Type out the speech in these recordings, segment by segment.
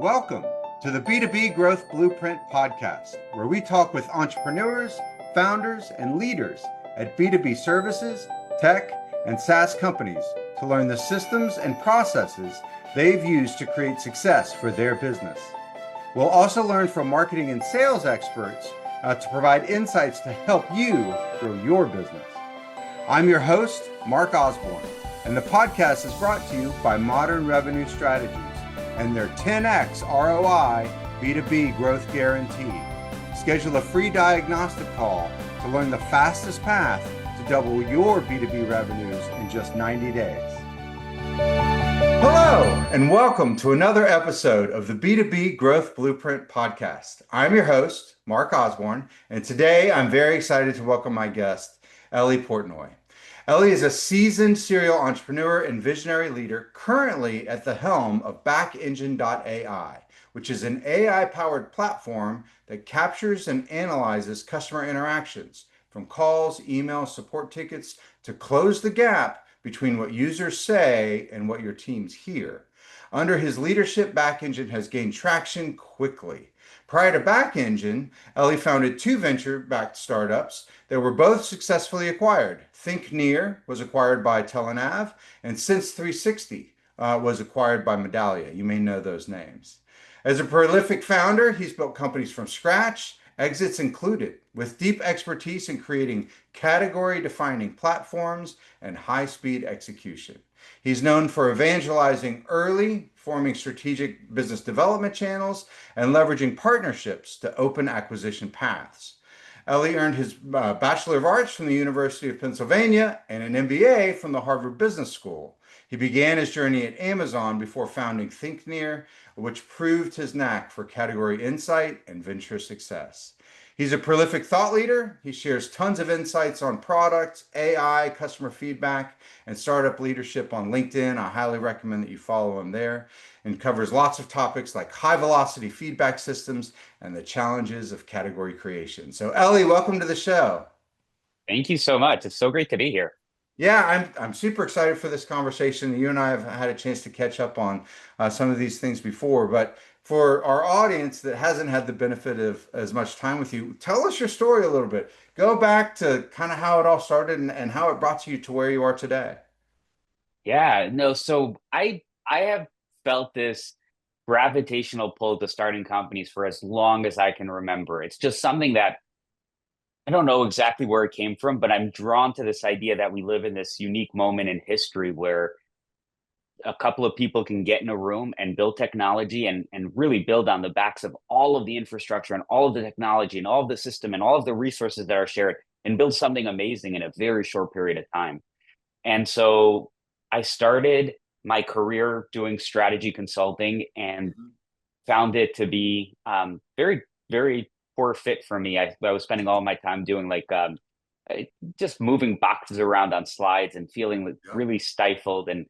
welcome to the B2B Growth Blueprint podcast, where we talk with entrepreneurs, founders, and leaders at B2B services, tech, and SaaS companies to learn the systems and processes they've used to create success for their business. We'll also learn from marketing and sales experts to provide insights to help you grow your business. I'm your host, Mark Osborne, and the podcast is brought to you by Modern Revenue Strategies and their 10x ROI B2B growth guarantee. Schedule a free diagnostic call to learn the fastest path to double your B2B revenues in just 90 days. Hello, and welcome to another episode of the B2B Growth Blueprint podcast. I'm your host, Mark Osborne, and today I'm very excited to welcome my guest, Ellie Portnoy. Ellie is a seasoned serial entrepreneur and visionary leader currently at the helm of backengine.ai, which is an AI-powered platform that captures and analyzes customer interactions, from calls, emails, support tickets, to close the gap between what users say and what your teams hear. Under his leadership, Backengine has gained traction quickly. Prior to Backengine, Ellie founded two venture-backed startups that were both successfully acquired. ThinkNear was acquired by Telenav, and Sense360 was acquired by Medallia. You may know those names. As a prolific founder, he's built companies from scratch, exits included, with deep expertise in creating category-defining platforms and high-speed execution. He's known for evangelizing early, forming strategic business development channels, and leveraging partnerships to open acquisition paths. Ellie earned his Bachelor of Arts from the University of Pennsylvania and an MBA from the Harvard Business School. He began his journey at Amazon before founding ThinkNear, which proved his knack for category insight and venture success. He's a prolific thought leader. He shares tons of insights on product, AI, customer feedback, and startup leadership on LinkedIn. I highly recommend that you follow him there, and covers lots of topics like high velocity feedback systems and the challenges of category creation. So Ellie, welcome to the show. Thank you so much. It's so great to be here. Yeah, I'm super excited for this conversation. You and I have had a chance to catch up on some of these things before, but for our audience that hasn't had the benefit of as much time with you, tell us your story a little bit. Go back to kind of how it all started and how it brought you to where you are today. Yeah, no, so I have felt this gravitational pull to starting companies for as long as I can remember. It's just something that I don't know exactly where it came from, but I'm drawn to this idea that we live in this unique moment in history where a couple of people can get in a room and build technology and really build on the backs of all of the infrastructure and all of the technology and all of the system and all of the resources that are shared and build something amazing in a very short period of time. And so I started my career doing strategy consulting and found it to be very, very poor fit for me. I was spending all my time doing just moving boxes around on slides and feeling really stifled, and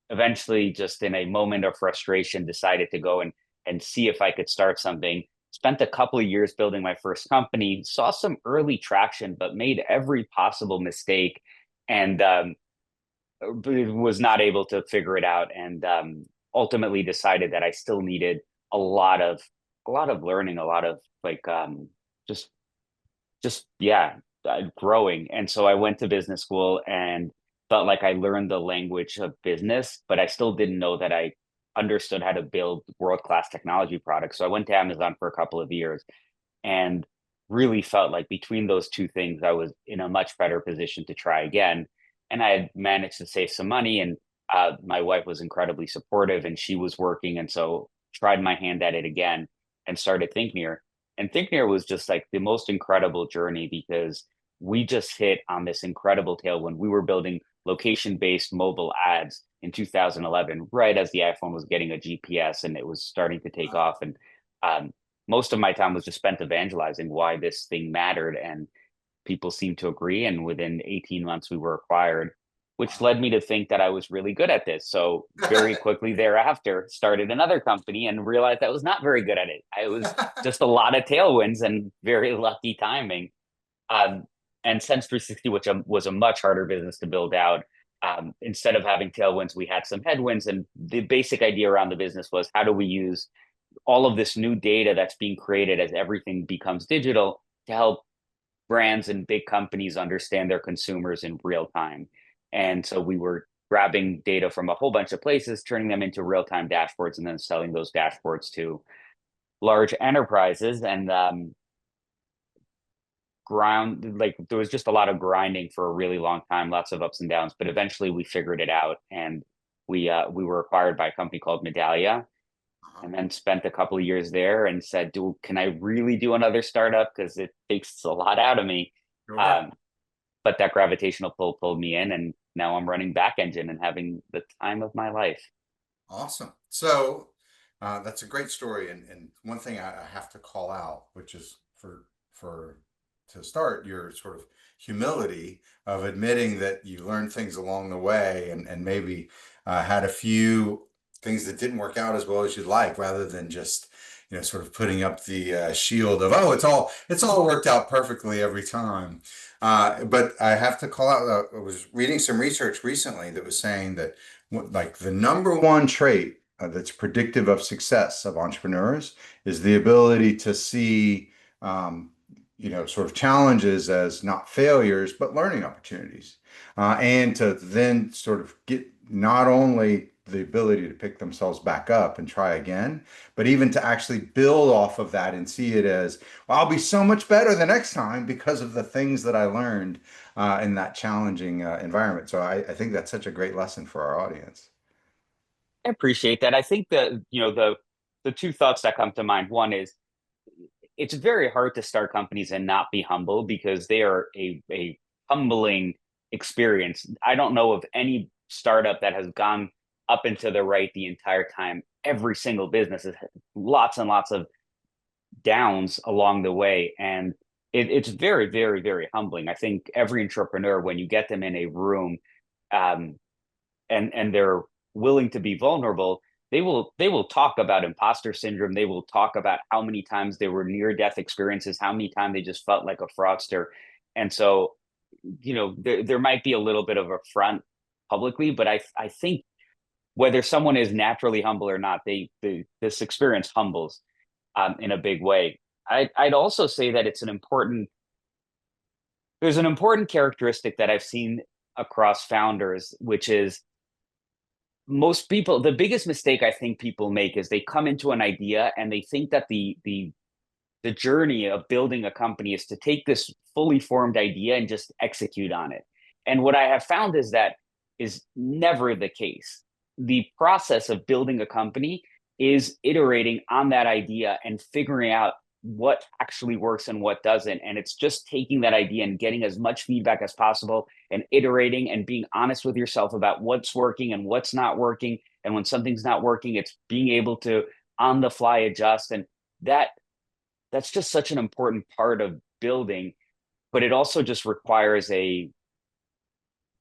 eventually, just in a moment of frustration, decided to go and see if I could start something. Spent a couple of years building my first company, saw some early traction, but made every possible mistake, and was not able to figure it out, and ultimately decided that I still needed a lot of learning, a lot of just growing. And so I went to business school and felt like I learned the language of business, but I still didn't know that I understood how to build world-class technology products. So I went to Amazon for a couple of years and really felt like between those two things, I was in a much better position to try again. And I had managed to save some money, and my wife was incredibly supportive and she was working. And so tried my hand at it again and started ThinkNear. And ThinkNear was just like the most incredible journey because we just hit on this incredible tail when we were building location-based mobile ads in 2011, right as the iPhone was getting a GPS and it was starting to take off. And most of my time was just spent evangelizing why this thing mattered, and people seemed to agree. And within 18 months, we were acquired, which led me to think that I was really good at this. So very quickly thereafter, started another company and realized I was not very good at it. I was just a lot of tailwinds and very lucky timing. And Sense360, which was a much harder business to build out, instead of having tailwinds, we had some headwinds. And the basic idea around the business was, how do we use all of this new data that's being created as everything becomes digital to help brands and big companies understand their consumers in real time. And so we were grabbing data from a whole bunch of places, turning them into real time dashboards, and then selling those dashboards to large enterprises. And ground like there was just a lot of grinding for a really long time, lots of ups and downs, but eventually we figured it out, and we were acquired by a company called Medallia, Uh-huh. and then spent a couple of years there and said, do can I really do another startup, because it takes a lot out of me. Sure. um, but that gravitational pull pulled me in, and now I'm running back engine and having the time of my life. Awesome. So that's a great story. And one thing I have to call out, which is for to start, your sort of humility of admitting that you learned things along the way and maybe had a few things that didn't work out as well as you'd like, rather than just, sort of putting up the shield of, oh, it's all worked out perfectly every time. But I have to call out, I was reading some research recently that was saying that like the number one trait that's predictive of success of entrepreneurs is the ability to see, sort of challenges as not failures, but learning opportunities, and to then sort of get not only the ability to pick themselves back up and try again, but even to actually build off of that and see it as, well, I'll be so much better the next time because of the things that I learned in that challenging environment. So I think that's such a great lesson for our audience. I appreciate that. I think that, the two thoughts that come to mind, one is it's very hard to start companies and not be humble, because they are a humbling experience. I don't know of any startup that has gone up and to the right the entire time. Every single business has lots and lots of downs along the way. And it's very, very, very humbling. I think every entrepreneur, when you get them in a room, um, and they're willing to be vulnerable, they will talk about imposter syndrome. They will talk about how many times they were near death experiences, how many times they just felt like a fraudster. And so, there might be a little bit of a front publicly, but I think whether someone is naturally humble or not, this experience humbles, in a big way. I'd also say that there's an important characteristic that I've seen across founders, which is most people, the biggest mistake I think people make is they come into an idea and they think that the journey of building a company is to take this fully formed idea and just execute on it. And what I have found is that is never the case. The process of building a company is iterating on that idea and figuring out what actually works and what doesn't. And it's just taking that idea and getting as much feedback as possible and iterating and being honest with yourself about what's working and what's not working. And when something's not working, it's being able to on the fly adjust. And that that's just such an important part of building, but it also just requires a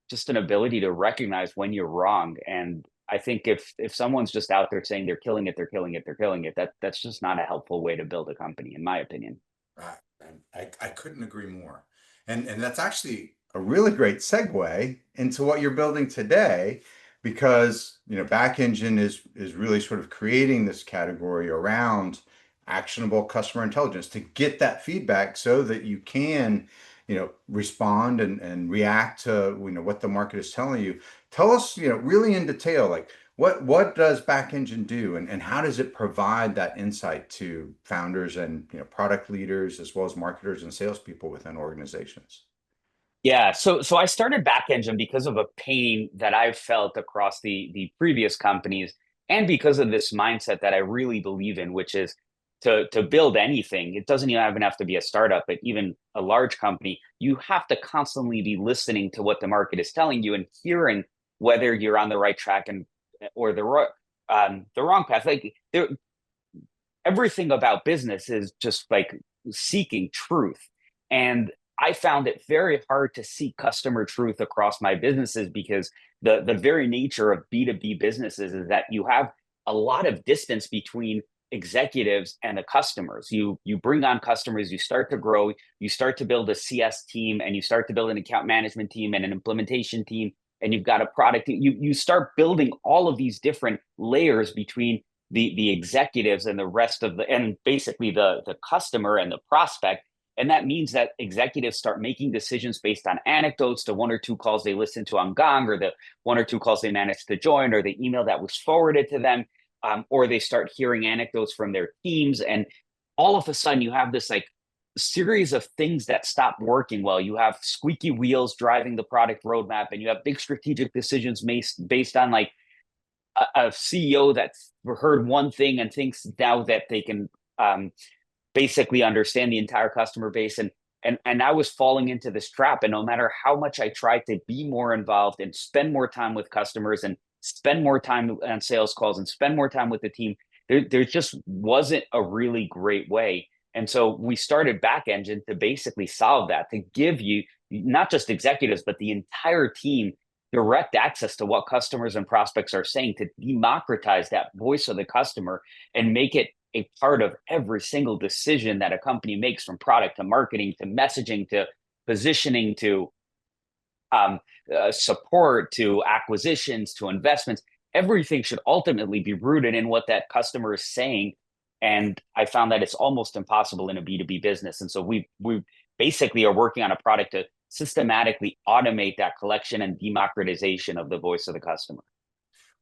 just an ability to recognize when you're wrong. And I think if someone's just out there saying they're killing it, they're killing it, they're killing it, that's just not a helpful way to build a company, in my opinion. Right. And I couldn't agree more. And that's actually a really great segue into what you're building today, because, back engine is really sort of creating this category around actionable customer intelligence to get that feedback so that you can, respond and react to, what the market is telling you. Tell us, really in detail, like what does back engine do, and how does it provide that insight to founders and, product leaders as well as marketers and salespeople within organizations? Yeah, so I started back engine because of a pain that I've felt across the previous companies, and because of this mindset that I really believe in, which is to build anything. It doesn't even have to be a startup, but even a large company, you have to constantly be listening to what the market is telling you and hearing whether you're on the right track and or the wrong path. Like everything about business is just like seeking truth. And I found it very hard to seek customer truth across my businesses, because the very nature of B2B businesses is that you have a lot of distance between executives and the customers. You bring on customers, you start to grow, you start to build a CS team, and you start to build an account management team and an implementation team, and you've got a product. You start building all of these different layers between the executives and the rest of the and basically the customer and the prospect. And that means that executives start making decisions based on anecdotes, the one or two calls they listened to on Gong, or the one or two calls they managed to join, or the email that was forwarded to them, or they start hearing anecdotes from their teams. And all of a sudden, you have this like series of things that stop working well. You have squeaky wheels driving the product roadmap, and you have big strategic decisions based on like a CEO that's heard one thing and thinks now that they can basically understand the entire customer base. And I was falling into this trap. And no matter how much I tried to be more involved and spend more time with customers and spend more time on sales calls and spend more time with the team, there just wasn't a really great way. And so we started Back Engine to basically solve that, to give you not just executives, but the entire team direct access to what customers and prospects are saying, to democratize that voice of the customer and make it a part of every single decision that a company makes, from product to marketing to messaging to positioning to support to acquisitions to investments. Everything should ultimately be rooted in what that customer is saying. And I found that it's almost impossible in a B2B business. And so we basically are working on a product to systematically automate that collection and democratization of the voice of the customer.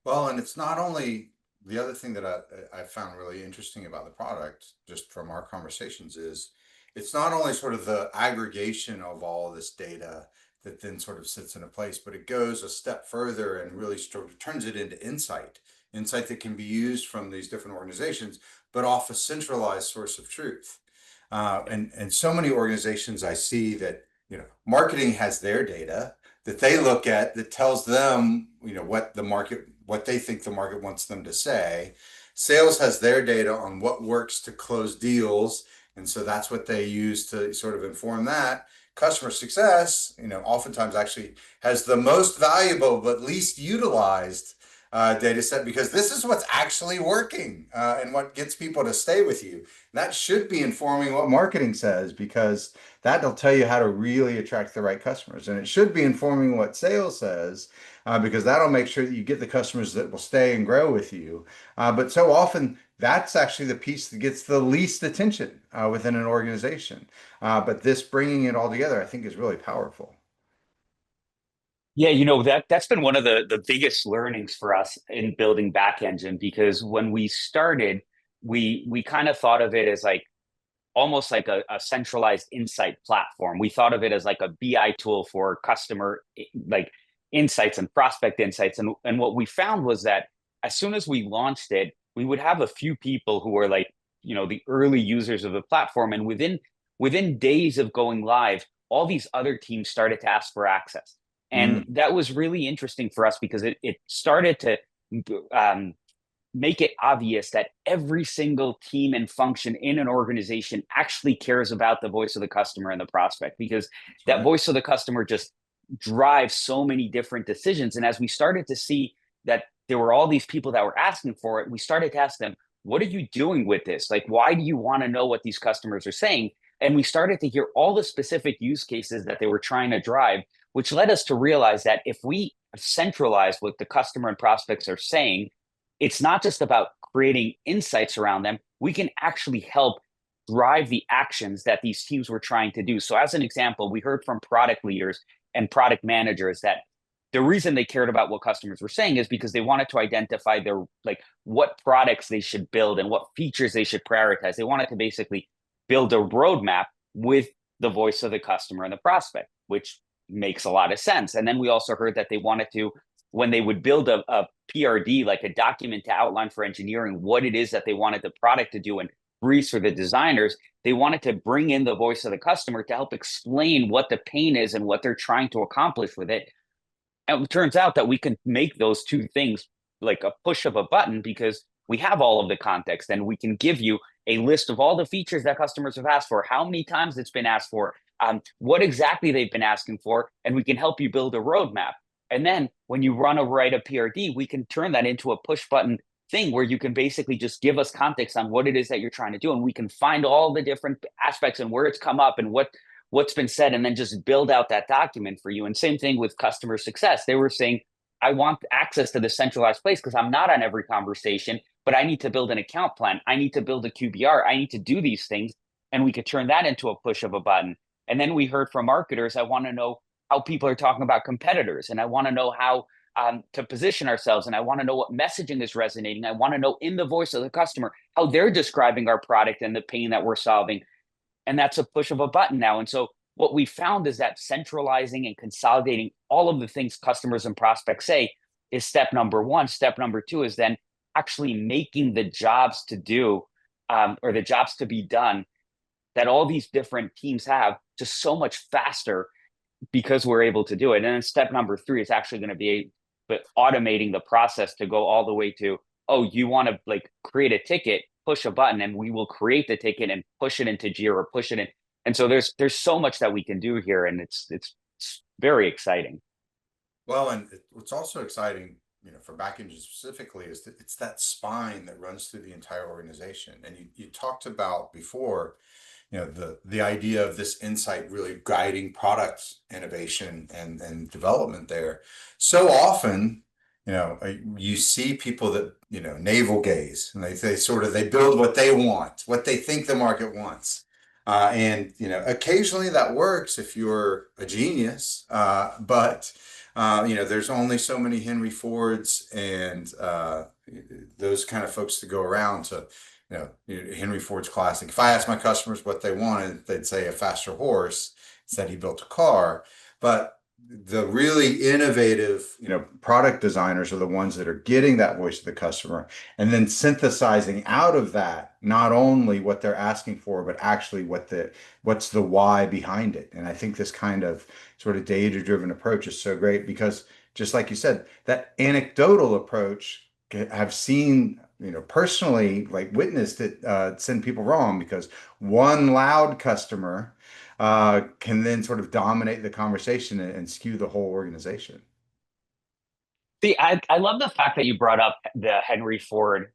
Well, and it's not only the other thing that I found really interesting about the product, just from our conversations, is it's not only sort of the aggregation of all of this data that then sort of sits in a place, but it goes a step further and really sort of turns it into insight that can be used from these different organizations, but off a centralized source of truth. And so many organizations I see that, marketing has their data that they look at that tells them, what they think the market wants them to say. Sales has their data on what works to close deals. And so that's what they use to sort of inform that. Customer success, oftentimes actually has the most valuable but least utilized data set, because this is what's actually working and what gets people to stay with you. That should be informing what marketing says, because that'll tell you how to really attract the right customers. And it should be informing what sales says, because that'll make sure that you get the customers that will stay and grow with you. But so often, that's actually the piece that gets the least attention within an organization. But this bringing it all together, I think, is really powerful. Yeah, that's been one of the biggest learnings for us in building Back Engine, because when we started, we kind of thought of it as like almost like a centralized insight platform. We thought of it as like a BI tool for customer like insights and prospect insights. And what we found was that as soon as we launched it, we would have a few people who were like, the early users of the platform. And within days of going live, all these other teams started to ask for access. And Mm, that was really interesting for us, because it started to um, make it obvious that every single team and function in an organization actually cares about the voice of the customer and the prospect, because that's that right. voice of the customer just drives so many different decisions. And as we started to see that there were all these people that were asking for it, we started to ask them, what are you doing with this? Like, why do you want to know what these customers are saying? And we started to hear all the specific use cases that they were trying to drive, which led us to realize that if we centralize what the customer and prospects are saying, it's not just about creating insights around them. We can actually help drive the actions that these teams were trying to do. So, as an example, we heard from product leaders and product managers that the reason they cared about what customers were saying is because they wanted to identify their like what products they should build and what features they should prioritize. They wanted to basically build a roadmap with the voice of the customer and the prospect, which makes a lot of sense. And then we also heard that they wanted to, when they would build a PRD, like a document to outline for engineering what it is that they wanted the product to do, and briefs for the designers, they wanted to bring in the voice of the customer to help explain what the pain is and what they're trying to accomplish with it. And it turns out that we can make those two things like a push of a button, because we have all of the context, and we can give you a list of all the features that customers have asked for, how many times it's been asked for, what exactly they've been asking for, and we can help you build a roadmap. And then when you write a PRD, we can turn that into a push button thing where you can basically just give us context on what it is that you're trying to do. And we can find all the different aspects and where it's come up and what's been said, and then just build out that document for you. And same thing with customer success. They were saying, I want access to the centralized place because I'm not on every conversation, but I need to build an account plan. I need to build a QBR. I need to do these things. And we could turn that into a push of a button. And then we heard from marketers, I want to know how people are talking about competitors. And I want to know how to position ourselves. And I want to know what messaging is resonating. I want to know in the voice of the customer how they're describing our product and the pain that we're solving. And that's a push of a button now. And so what we found is that centralizing and consolidating all of the things customers and prospects say is step number one. Step number two is then actually making the jobs to do or the jobs to be done that all these different teams have just so much faster because we're able to do it. And then step number three is actually going to be but automating the process to go all the way to, oh, you want to like create a ticket, push a button, and we will create the ticket and push it into Jira, push it in. And so there's so much that we can do here, and it's very exciting. Well, and what's also exciting, for back engine specifically, is that it's that spine that runs through the entire organization. And you talked about before, the idea of this insight really guiding product innovation and development there. So often, you see people that, navel gaze, and they sort of they build what they want, what they think the market wants. And occasionally that works if you're a genius, but there's only so many Henry Fords and those kind of folks to go around to, Henry Ford's classic. If I asked my customers what they wanted, they'd say a faster horse. Instead, he built a car. But the really innovative, product designers are the ones that are getting that voice of the customer and then synthesizing out of that not only what they're asking for, but actually what's the why behind it. And I think this kind of sort of data-driven approach is so great because just like you said, that anecdotal approach I've seen, personally, like witnessed it send people wrong because one loud customer can then sort of dominate the conversation and skew the whole organization. See, I love the fact that you brought up the Henry Ford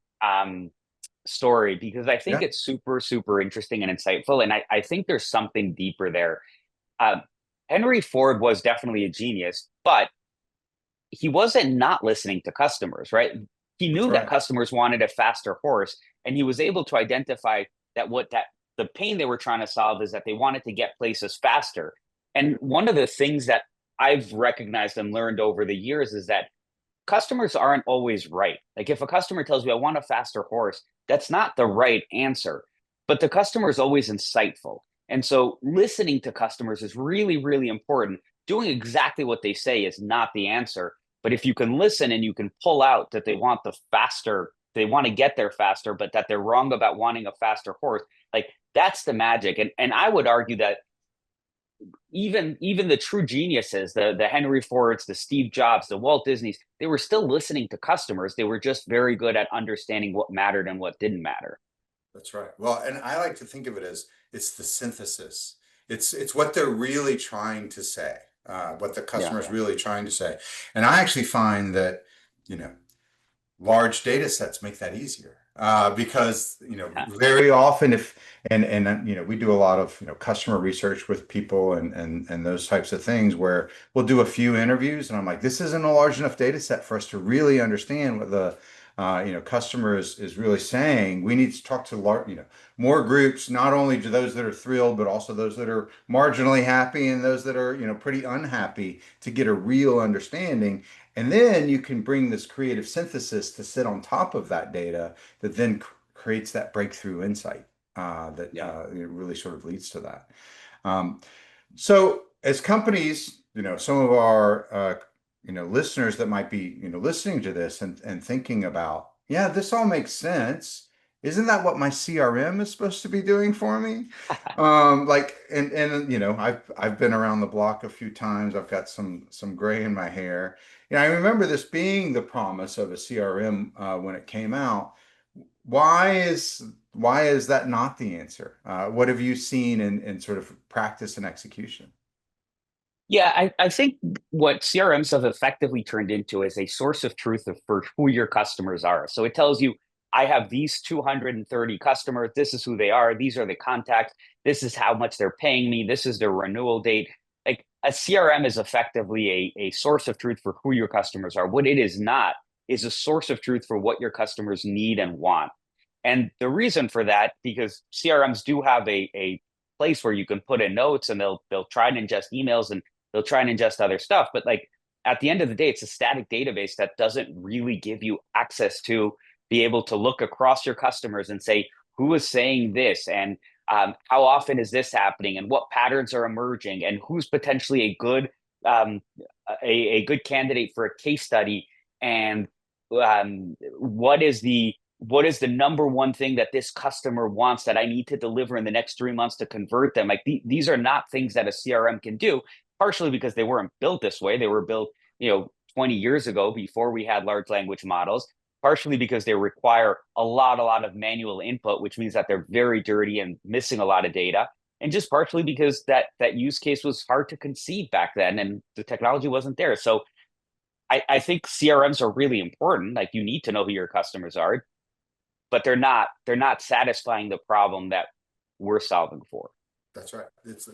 story because I think Yeah, it's super, super interesting and insightful. And I think there's something deeper there. Uh, Henry Ford was definitely a genius, but he wasn't not listening to customers, right? He that's knew that right. customers wanted a faster horse, and he was able to identify that the pain they were trying to solve is that they wanted to get places faster. And one of the things that I've recognized and learned over the years is that customers aren't always right. Like if a customer tells me I want a faster horse, that's not the right answer. But the customer is always insightful. And so listening to customers is really, really important. Doing exactly what they say is not the answer. But if you can listen and you can pull out that they want the faster, they want to get there faster, but that they're wrong about wanting a faster horse, like that's the magic. And I would argue that even the true geniuses, the Henry Fords, the Steve Jobs, the Walt Disneys, they were still listening to customers. They were just very good at understanding what mattered and what didn't matter. That's right. Well, and I like to think of it as it's the synthesis. It's what they're really trying to say, what the Yeah. customer is really trying to say. And I actually find that, you know, large data sets make that easier because very often if and we do a lot of customer research with people and those types of things where we'll do a few interviews and I'm like this isn't a large enough data set for us to really understand what the customer is really saying. We need to talk to more groups, not only to those that are thrilled but also those that are marginally happy and those that are pretty unhappy to get a real understanding. And then you can bring this creative synthesis to sit on top of that data that then creates that breakthrough insight that Yeah. it really sort of leads to that. Um, so as companies, some of our listeners that might be listening to this and thinking about, yeah, this all makes sense. Isn't that what my CRM is supposed to be doing for me? Like and I've been around the block a few times. I've got some gray in my hair. I remember this being the promise of a CRM when it came out. Why is that not the answer? What have you seen in sort of practice and execution? Yeah, I think what CRMs have effectively turned into is a source of truth for who your customers are. So it tells you, I have these 230 customers. This is who they are. These are the contacts. This is how much they're paying me. This is their renewal date. Like a CRM is effectively a source of truth for who your customers are. What it is not is a source of truth for what your customers need and want. And the reason for that, because CRMs do have a place where you can put in notes and they'll try and ingest emails and they'll try and ingest other stuff. But like at the end of the day, it's a static database that doesn't really give you access to be able to look across your customers and say, who is saying this and how often is this happening and what patterns are emerging and who's potentially um, a good candidate for a case study and what is the number one thing that this customer wants that I need to deliver in the next 3 months to convert them? Like these are not things that a CRM can do, partially because they weren't built this way. They were built, 20 years ago before we had large language models, partially because they require a lot of manual input, which means that they're very dirty and missing a lot of data. And just partially because that use case was hard to conceive back then and the technology wasn't there. So I think CRMs are really important. Like you need to know who your customers are, but they're not satisfying the problem that we're solving for. That's right.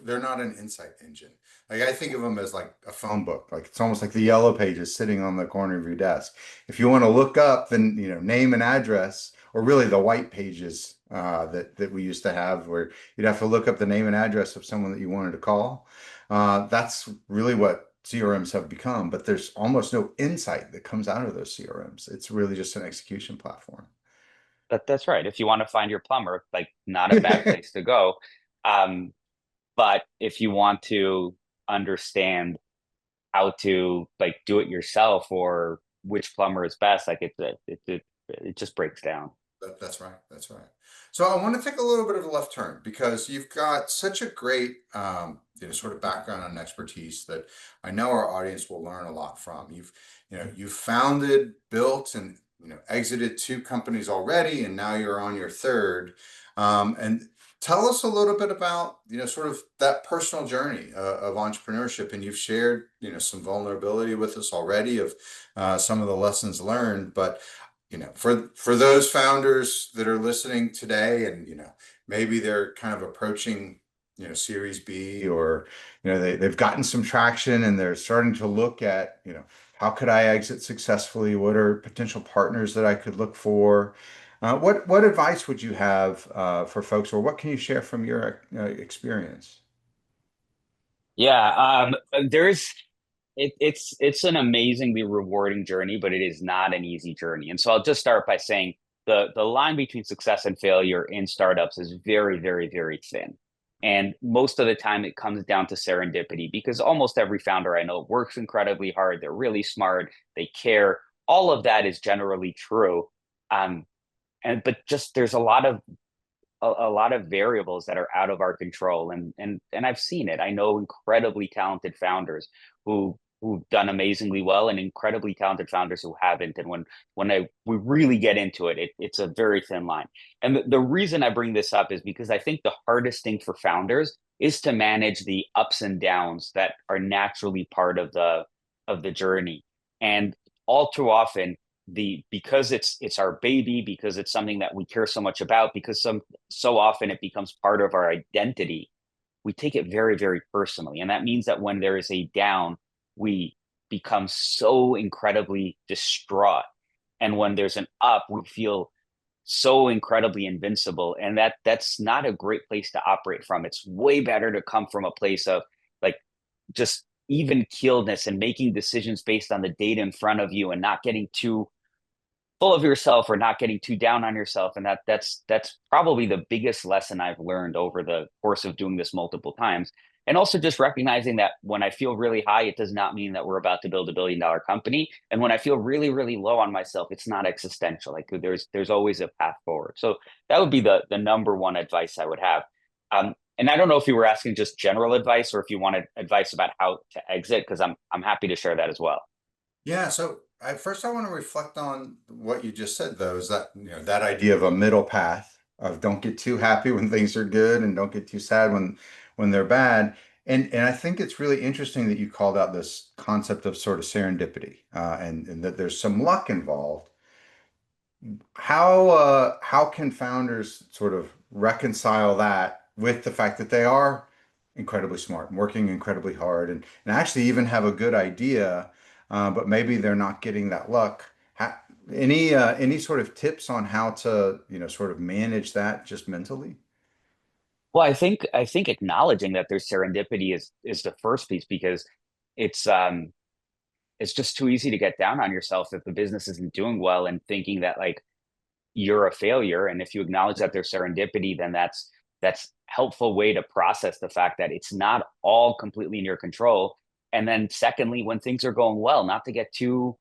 They're not an insight engine. Like I think of them as like a phone book. Like it's almost like the yellow pages sitting on the corner of your desk. If you want to look up, then name and address, or really the white pages that we used to have, where you'd have to look up the name and address of someone that you wanted to call. That's really what CRMs have become. But there's almost no insight that comes out of those CRMs. It's really just an execution platform. That's right. If you want to find your plumber, like not a bad place to go. Um, but if you want to understand how to like do it yourself or which plumber is best, like it just breaks down. That's right. That's right. So I want to take a little bit of a left turn because you've got such a great, sort of background and expertise that I know our audience will learn a lot from. You've founded, built, and exited two companies already, and now you're on your third. And tell us a little bit about, sort of that personal journey of entrepreneurship. And you've shared, some vulnerability with us already of some of the lessons learned, but for those founders that are listening today and maybe they're kind of approaching series B, or they've gotten some traction and they're starting to look at how could I exit successfully, what are potential partners that I could look for, what advice would you have for folks, or what can you share from your experience? Yeah, there's it's an amazingly rewarding journey, but it is not an easy journey. And so I'll just start by saying the line between success and failure in startups is very, very, very thin. And most of the time it comes down to serendipity because almost every founder I know works incredibly hard. They're really smart, they care. All of that is generally true. Um, but just there's a lot of variables that are out of our control and I've seen it. I know incredibly talented founders who've done amazingly well and incredibly talented founders who haven't, and we really get into it, it's a very thin line. And the reason I bring this up is because I think the hardest thing for founders is to manage the ups and downs that are naturally part of the journey. And all too often because it's our baby, because it's something that we care so much about, because so often it becomes part of our identity, we take it very, very personally. And that means that when there is a down, we become so incredibly distraught. And when there's an up, we feel so incredibly invincible. And that's not a great place to operate from. It's way better to come from a place of like just even keeledness and making decisions based on the data in front of you and not getting too full of yourself or not getting too down on yourself. And that's probably the biggest lesson I've learned over the course of doing this multiple times. And also just recognizing that when I feel really high, it does not mean that we're about to build $1 billion company. And when I feel really, really low on myself, it's not existential. Like there's always a path forward. So that would be the number one advice I would have. And I don't know if you were asking just general advice or if you wanted advice about how to exit, because I'm happy to share that as well. Yeah, so first I want to reflect on what you just said, though, is that that idea of a middle path of don't get too happy when things are good and don't get too sad when they're bad. And I think it's really interesting that you called out this concept of sort of serendipity, and that there's some luck involved. How can founders sort of reconcile that with the fact that they are incredibly smart and working incredibly hard and actually even have a good idea, but maybe they're not getting that luck. Any sort of tips on how to, sort of manage that just mentally? Well, I think acknowledging that there's serendipity is the first piece, because it's it's just too easy to get down on yourself if the business isn't doing well and thinking that like you're a failure. And if you acknowledge that there's serendipity, then that's helpful way to process the fact that it's not all completely in your control. And then secondly, when things are going well, not to get too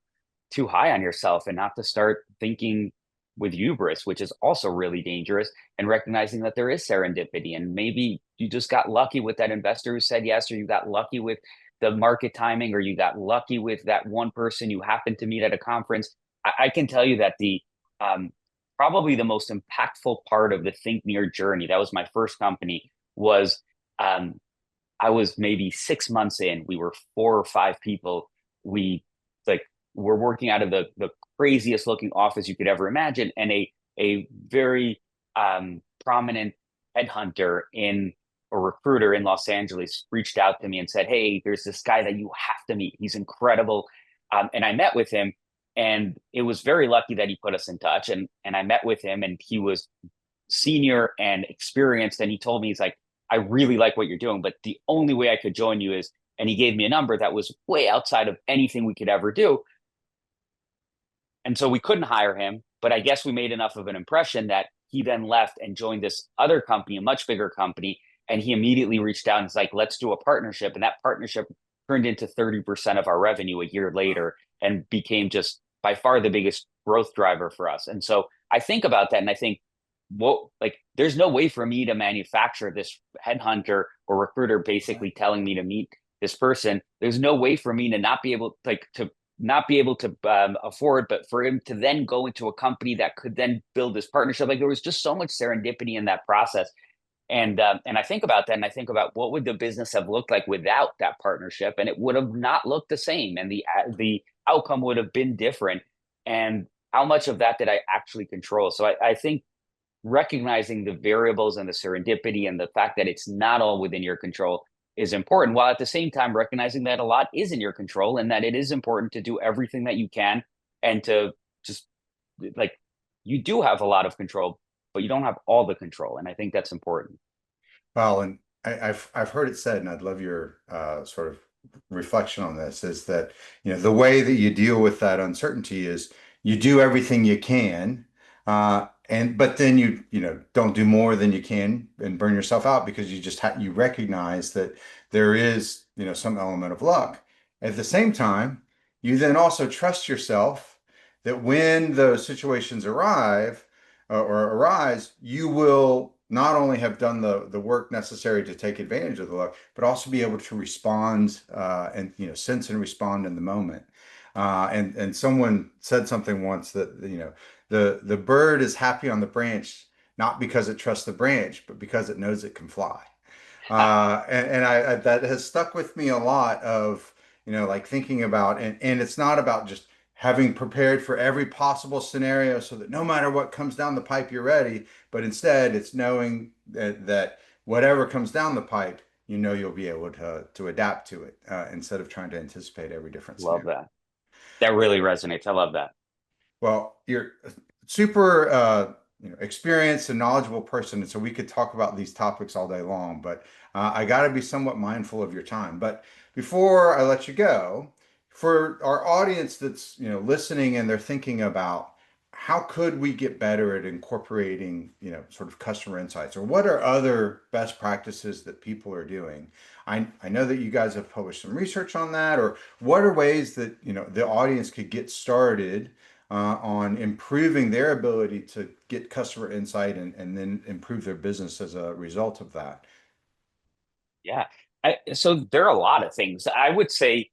high on yourself and not to start thinking with hubris, which is also really dangerous, and recognizing that there is serendipity. And maybe you just got lucky with that investor who said yes, or you got lucky with the market timing, or you got lucky with that one person you happened to meet at a conference. I can tell you that the um, probably the most impactful part of the Think Near journey, that was my first company, was um, I was maybe 6 months in. We were 4 or 5 people. We like were working out of the craziest looking office you could ever imagine, and a very prominent headhunter in a recruiter in Los Angeles reached out to me and said, "Hey, there's this guy that you have to meet. He's incredible." And I met with him, and it was very lucky that he put us in touch. And I met with him, and he was senior and experienced, and he told me, he's like, I really like what you're doing, but the only way I could join you is, and he gave me a number that was way outside of anything we could ever do. And so we couldn't hire him, but I guess we made enough of an impression that he then left and joined this other company, a much bigger company. And he immediately reached out and was like, let's do a partnership. And that partnership turned into 30% of our revenue a year later and became just by far the biggest growth driver for us. And so I think about that and I think, what, like, there's no way for me to manufacture this headhunter or recruiter basically telling me to meet this person. There's no way for me to not be able, like, to not be able to afford, but for him to then go into a company that could then build this partnership. Like, there was just so much serendipity in that process. And I think about that, and I think about what would the business have looked like without that partnership, and it would have not looked the same, and the outcome would have been different. And how much of that did I actually control? So I think recognizing the variables and the serendipity and the fact that it's not all within your control is important, while at the same time recognizing that a lot is in your control and that it is important to do everything that you can, and to just, like, you do have a lot of control, but you don't have all the control. And I think that's important. Well, and I've heard it said, and I'd love your sort of reflection on this, is that the way that you deal with that uncertainty is you do everything you can, and but then you don't do more than you can and burn yourself out because you recognize that there is some element of luck. At the same time, you then also trust yourself that when those situations arrive or arise, you will not only have done the work necessary to take advantage of the luck, but also be able to respond and sense and respond in the moment. And someone said something once that the bird is happy on the branch not because it trusts the branch, but because it knows it can fly. And that has stuck with me a lot of, like thinking about, and it's not about just having prepared for every possible scenario so that no matter what comes down the pipe, you're ready, but instead it's knowing that whatever comes down the pipe, you'll be able to adapt to it instead of trying to anticipate every different Love scenario. that. That really resonates. I love that. Well, you're a super experienced and knowledgeable person, and so we could talk about these topics all day long, but I got to be somewhat mindful of your time. But before I let you go, for our audience that's listening and they're thinking about how could we get better at incorporating sort of customer insights, or what are other best practices that people are doing? I know that you guys have published some research on that, or what are ways that the audience could get started on improving their ability to get customer insight and then improve their business as a result of that? Yeah. So there are a lot of things. I would say,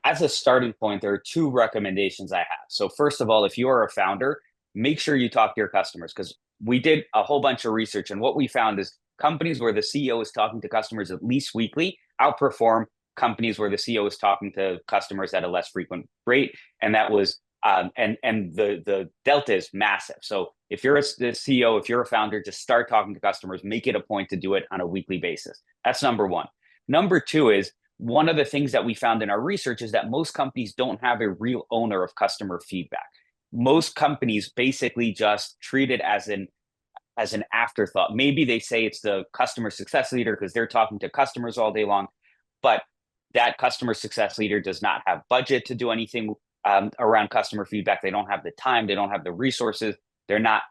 as a starting point, there are two recommendations I have. So, first of all, if you are a founder, make sure you talk to your customers, because we did a whole bunch of research. And what we found is companies where the CEO is talking to customers at least weekly outperform companies where the CEO is talking to customers at a less frequent rate. And that was And the delta is massive. So if you're the CEO, if you're a founder, just start talking to customers, make it a point to do it on a weekly basis. That's number one. Number two is, one of the things that we found in our research is that most companies don't have a real owner of customer feedback. Most companies basically just treat it as an afterthought. Maybe they say it's the customer success leader because they're talking to customers all day long, but that customer success leader does not have budget to do anything around customer feedback. They don't have the time. They don't have the resources. They're not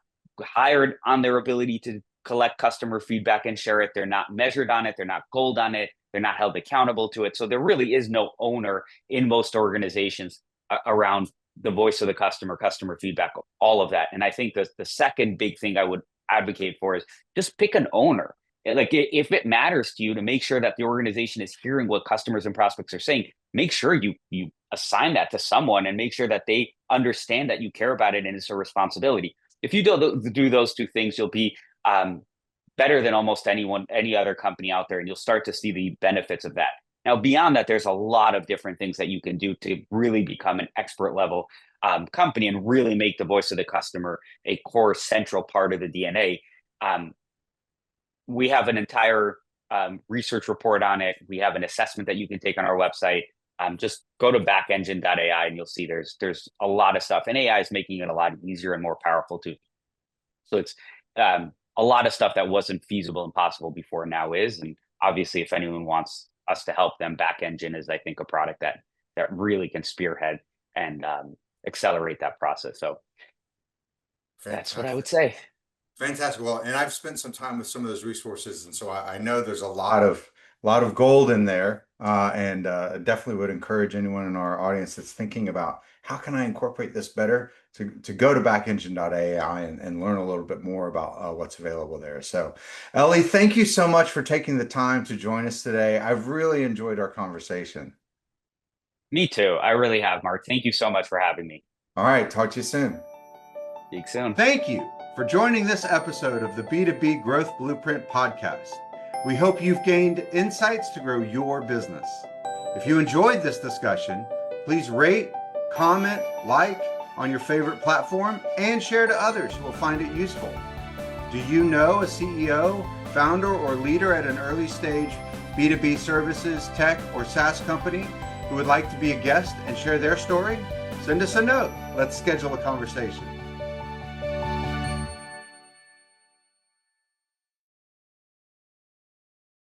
hired on their ability to collect customer feedback and share it. They're not measured on it. They're not goaled on it. They're not held accountable to it. So there really is no owner in most organizations around the voice of the customer, customer feedback, all of that. And I think the second big thing I would advocate for is just pick an owner. Like, if it matters to you to make sure that the organization is hearing what customers and prospects are saying, make sure you assign that to someone and make sure that they understand that you care about it and it's a responsibility. If you do those two things, you'll be better than almost any other company out there, and you'll start to see the benefits of that. Now, beyond that, there's a lot of different things that you can do to really become an expert level company and really make the voice of the customer a core central part of the DNA. We have an entire research report on it. We have an assessment that you can take on our website. Just go to backengine.ai and you'll see there's a lot of stuff. And AI is making it a lot easier and more powerful too. So it's a lot of stuff that wasn't feasible and possible before now is. And obviously, if anyone wants us to help them, Backengine is, I think, a product that really can spearhead and accelerate that process. So that's what I would say. Fantastic. Well, and I've spent some time with some of those resources, and so I know there's a lot of gold in there, and definitely would encourage anyone in our audience that's thinking about how can I incorporate this better to go to backengine.ai and learn a little bit more about what's available there. So, Ellie, thank you so much for taking the time to join us today. I've really enjoyed our conversation. Me too. I really have, Mark. Thank you so much for having me. All right, talk to you soon. Speak soon. Thank you for joining this episode of the B2B Growth Blueprint podcast. We hope you've gained insights to grow your business. If you enjoyed this discussion, please rate, comment, like on your favorite platform, and share to others who will find it useful. Do you know a CEO, founder, or leader at an early stage B2B services, tech, or SaaS company who would like to be a guest and share their story? Send us a note. Let's schedule a conversation.